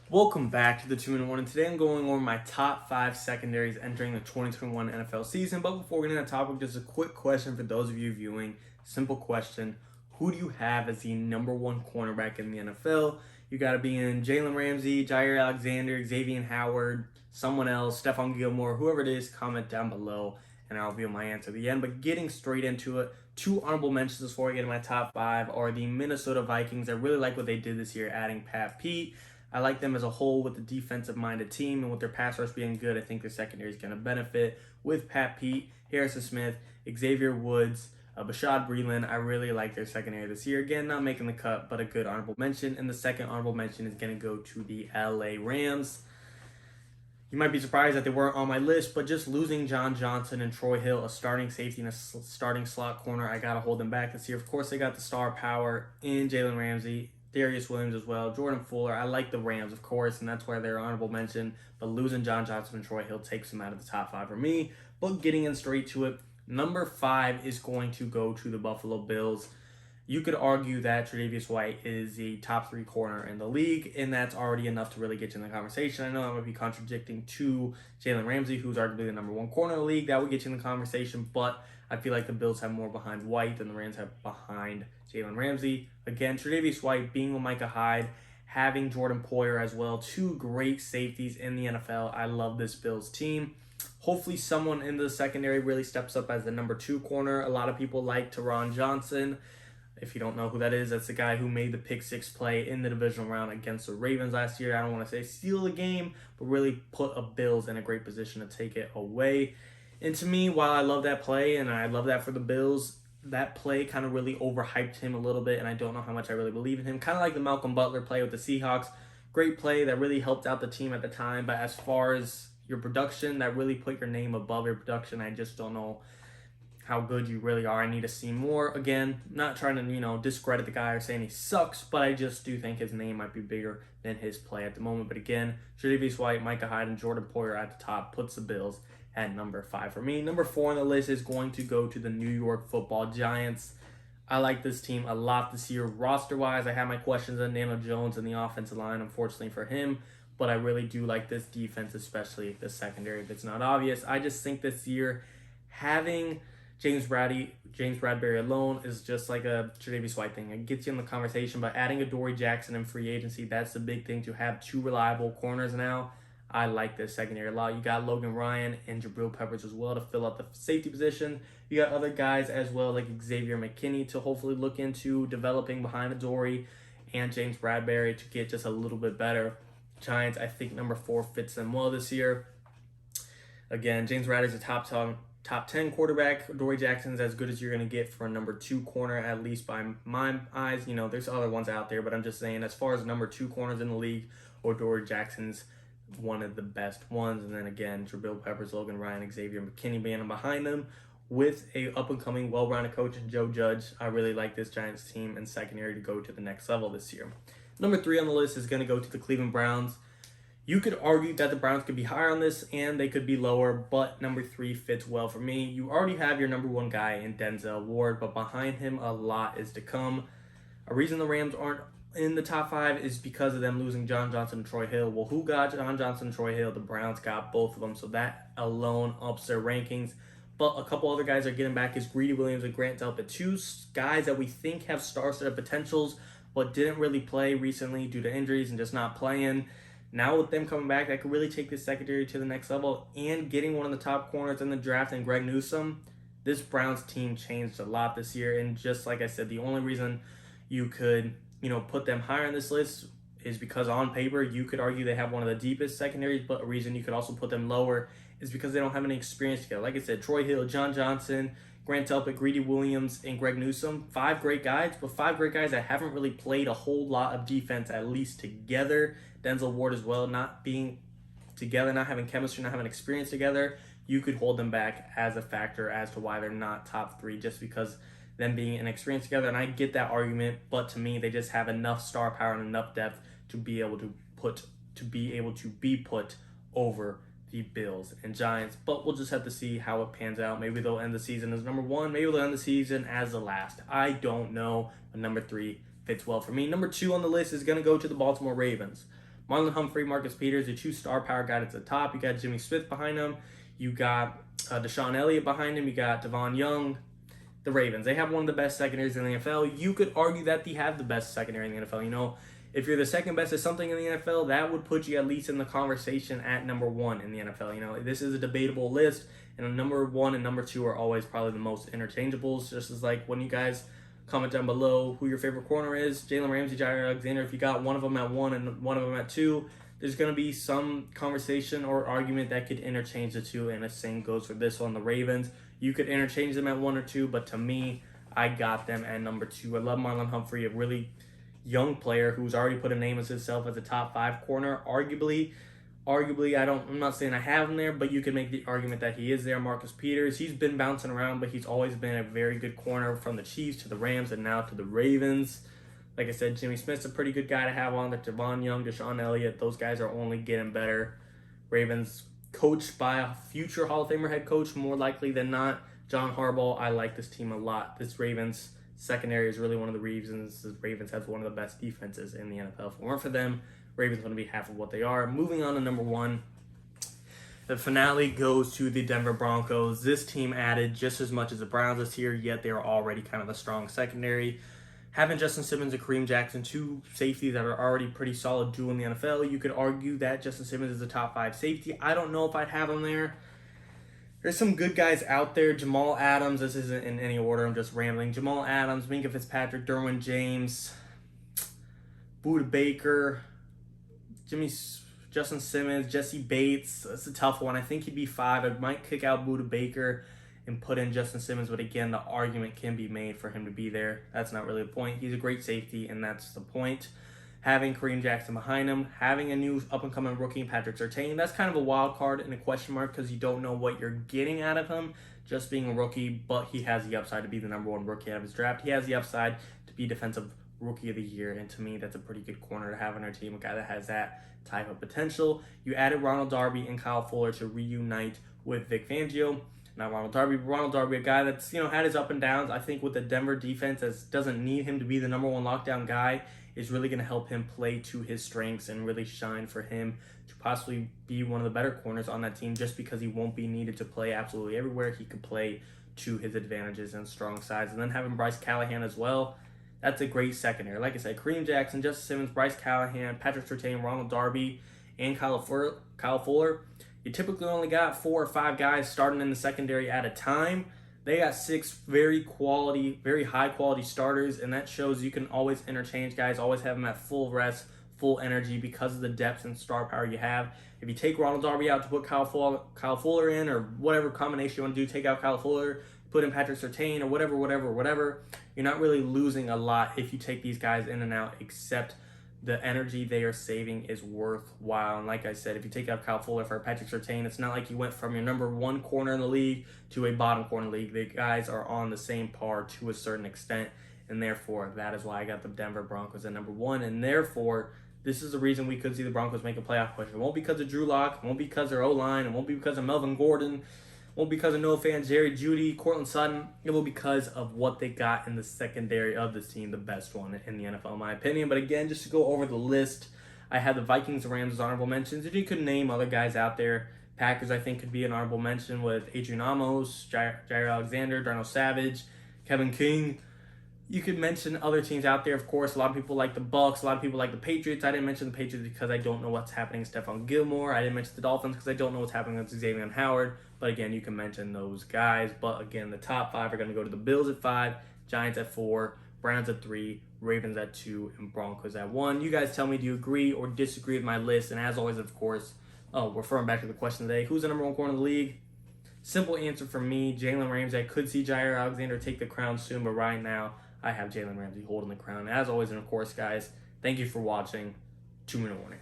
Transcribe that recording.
Welcome back to the 2-Minute Warning. Today I'm going over my top 5 secondaries entering the 2021 NFL season. But before we get into that topic, just a quick question for those of you viewing. Simple question. Who do you have as the number one cornerback in the NFL? You got to be in Jalen Ramsey, Jair Alexander, Xavier Howard, someone else, Stephon Gilmore, whoever it is, comment down below and I'll reveal my answer at the end. But getting straight into it, two honorable mentions before I get to my top 5 are the Minnesota Vikings. I really like what they did this year, adding Pat Pete. I like them as a whole with the defensive-minded team, and with their pass rush being good, I think their secondary is going to benefit with Pat Pete, Harrison Smith, Xavier Woods, Bashad Breeland. I really like their secondary this year. Again, not making the cut, but a good honorable mention. And the second honorable mention is going to go to the LA Rams. You might be surprised that they weren't on my list, but just losing John Johnson and Troy Hill, a starting safety and a starting slot corner, I got to hold them back this year. Of course, they got the star power in Jalen Ramsey, Darius Williams as well, Jordan Fuller. I like the Rams, of course, and that's why they're honorable mention. But losing John Johnson and Troy Hill takes them out of the top 5 for me. But getting in straight to it, number 5 is going to go to the Buffalo Bills. You could argue that Tre'davious White is the top 3 corner in the league, and that's already enough to really get you in the conversation. I know I might be contradicting to Jalen Ramsey, who's arguably the number 1 corner in the league. That would get you in the conversation, but I feel like the Bills have more behind White than the Rams have behind Jalen Ramsey. Again, Tre'davious White being with Micah Hyde, having Jordan Poyer as well, 2 great safeties in the NFL. I love this Bills team. Hopefully someone in the secondary really steps up as the number 2 corner. A lot of people like Teron Johnson. If you don't know who that is, that's the guy who made the pick 6 play in the divisional round against the Ravens last year. I don't want to say steal the game, but really put a Bills in a great position to take it away. And to me, while I love that play and I love that for the Bills, that play kind of really overhyped him a little bit, and I don't know how much I really believe in him. Kind of like the Malcolm Butler play with the Seahawks. Great play that really helped out the team at the time, but as far as your production, that really put your name above your production. I just don't know how good you really are. I need to see more. Again, not trying to, discredit the guy or saying he sucks, but I just do think his name might be bigger than his play at the moment. But again, Tre'davious White, Micah Hyde, and Jordan Poyer at the top puts the Bills at number 5 for me. Number 4 on the list is going to go to the New York Football Giants. I like this team a lot this year. Roster-wise, I have my questions on Daniel Jones and the offensive line, unfortunately for him, but I really do like this defense, especially the secondary if it's not obvious. I just think this year having James Bradbury alone is just like a Tre'davious White thing. It gets you in the conversation, but adding Adoree Jackson in free agency, that's the big thing, to have 2 reliable corners now. I like this secondary a lot. You got Logan Ryan and Jabril Peppers as well to fill out the safety position. You got other guys as well like Xavier McKinney to hopefully look into developing behind Adoree and James Bradbury to get just a little bit better. Giants, I think number 4 fits them well this year. Again, James Bradbury is a top 10 quarterback. Adoree Jackson's as good as you're going to get for a number 2 corner, at least by my eyes. There's other ones out there, but I'm just saying as far as number 2 corners in the league, Adoree Jackson's one of the best ones. And then again, Jabril Peppers, Logan Ryan, Xavier McKinney being behind them with a up-and-coming, well-rounded coach in Joe Judge. I really like this Giants team and secondary to go to the next level this year. Number 3 on the list is going to go to the Cleveland Browns. You could argue that the Browns could be higher on this and they could be lower, but number 3 fits well for me. You already have your number 1 guy in Denzel Ward, but behind him a lot is to come. A reason the Rams aren't in the top 5 is because of them losing John Johnson and Troy Hill. Well, who got John Johnson and Troy Hill? The Browns got both of them, so that alone ups their rankings. But a couple other guys are getting back is Greedy Williams and Grant Delpit, 2 guys that we think have star-studded potentials, but didn't really play recently due to injuries and just not playing. Now with them coming back, that could really take this secondary to the next level, and getting one of the top corners in the draft in Greg Newsome. This Browns team changed a lot this year, and just like I said, the only reason you could, put them higher on this list is because on paper, you could argue they have one of the deepest secondaries, but a reason you could also put them lower is because they don't have any experience together. Like I said, Troy Hill, John Johnson, Grant Delpit, Greedy Williams, and Greg Newsome, 5 great guys, but 5 great guys that haven't really played a whole lot of defense, at least together. Denzel Ward as well, not being together, not having chemistry, not having experience together. You could hold them back as a factor as to why they're not top 3, just because them being inexperienced together. And I get that argument, but to me, they just have enough star power and enough depth to be able to be put over the Bills and Giants. But we'll just have to see how it pans out. Maybe they'll end the season as number 1. Maybe they'll end the season as the last. I don't know. But number 3 fits well for me. Number 2 on the list is going to go to the Baltimore Ravens. Marlon Humphrey, Marcus Peters, the 2 star power guys at the top. You got Jimmy Smith behind him. You got Deshaun Elliott behind him. You got Devon Young. The Ravens, they have one of the best secondaries in the NFL. You could argue that they have the best secondary in the NFL. You know, if you're the second best at something in the NFL, that would put you at least in the conversation at number 1 in the NFL. You know, this is a debatable list, and number 1 and number 2 are always probably the most interchangeables. Just as like when you guys comment down below who your favorite corner is, Jalen Ramsey, Jair Alexander. If you got one of them at 1 and one of them at 2, there's going to be some conversation or argument that could interchange the two, and the same goes for this one, the Ravens. You could interchange them at 1 or 2, but to me, I got them at number 2. I love Marlon Humphrey, a really young player who's already put a name as himself as a top 5 corner. Arguably, I'm not saying I have him there, but you could make the argument that he is there. Marcus Peters, he's been bouncing around, but he's always been a very good corner from the Chiefs to the Rams and now to the Ravens. Like I said, Jimmy Smith's a pretty good guy to have on there. Devon Young, Deshaun Elliott, those guys are only getting better. Ravens coached by a future Hall of Famer head coach, more likely than not, John Harbaugh. I like this team a lot. This Ravens secondary is really one of the reasons the Ravens have one of the best defenses in the NFL. If it weren't for them, Ravens wouldn't be half of what they are. Moving on to number 1, the finale goes to the Denver Broncos. This team added just as much as the Browns this year, yet they are already kind of a strong secondary. Having Justin Simmons and Kareem Jackson, 2 safeties that are already pretty solid duo in the NFL, you could argue that Justin Simmons is a top 5 safety. I don't know if I'd have him there. There's some good guys out there. Jamal Adams, this isn't in any order, I'm just rambling. Jamal Adams, Minkah Fitzpatrick, Derwin James, Budda Baker, Justin Simmons, Jesse Bates. That's a tough one. I think he'd be 5. I might kick out Budda Baker and put in Justin Simmons, but again, the argument can be made for him to be there. That's not really the point. He's a great safety, and that's the point. Having Kareem Jackson behind him, having a new up-and-coming rookie, Patrick Surtain, that's kind of a wild card and a question mark because you don't know what you're getting out of him just being a rookie, but he has the upside to be the number 1 rookie out of his draft. He has the upside to be Defensive Rookie of the Year, and to me, that's a pretty good corner to have on our team, a guy that has that type of potential. You added Ronald Darby and Kyle Fuller to reunite with Vic Fangio. Not Ronald Darby, but Ronald Darby, a guy that's, you know, had his up and downs. I think with the Denver defense that doesn't need him to be the number 1 lockdown guy is really going to help him play to his strengths and really shine for him to possibly be one of the better corners on that team just because he won't be needed to play absolutely everywhere. He could play to his advantages and strong sides. And then having Bryce Callahan as well, that's a great secondary. Like I said, Kareem Jackson, Justin Simmons, Bryce Callahan, Patrick Surtain, Ronald Darby, and Kyle Fuller. You typically only got 4 or 5 guys starting in the secondary at a time. They got 6 very high quality starters, and that shows you can always interchange guys, always have them at full rest, full energy because of the depth and star power you have. If you take Ronald Darby out to put Kyle Fuller in, or whatever combination you want to do, take out Kyle Fuller, put in Patrick Surtain, or whatever, you're not really losing a lot if you take these guys in and out, except the energy they are saving is worthwhile. And like I said, if you take out Kyle Fuller for Patrick Surtain, it's not like you went from your number 1 corner in the league to a bottom corner in the league. The guys are on the same par to a certain extent, and therefore that is why I got the Denver Broncos at number 1. And therefore, this is the reason we could see the Broncos make a playoff push. It won't be because of Drew Lock, it won't be because of their O-line, it won't be because of Melvin Gordon, won't be because of Noah Fant, Jerry Jeudy, Cortland Sutton. It will be because of what they got in the secondary of this team, the best one in the NFL, in my opinion. But again, just to go over the list, I had the Vikings and Rams as honorable mentions. If you could name other guys out there, Packers, I think, could be an honorable mention with Adrian Amos, Jair Alexander, Darnell Savage, Kevin King. You could mention other teams out there, of course. A lot of people like the Bucs. A lot of people like the Patriots. I didn't mention the Patriots because I don't know what's happening with Stephon Gilmore. I didn't mention the Dolphins because I don't know what's happening with Xavier Howard. But again, you can mention those guys. But again, the top 5 are going to go to the Bills at 5, Giants at 4, Browns at 3, Ravens at 2, and Broncos at 1. You guys tell me, do you agree or disagree with my list? And as always, of course, referring back to the question today, who's the number 1 corner in the league? Simple answer for me, Jalen Ramsey. I could see Jair Alexander take the crown soon, but right now, I have Jalen Ramsey holding the crown. As always, and of course, guys, thank you for watching. 2-minute warning.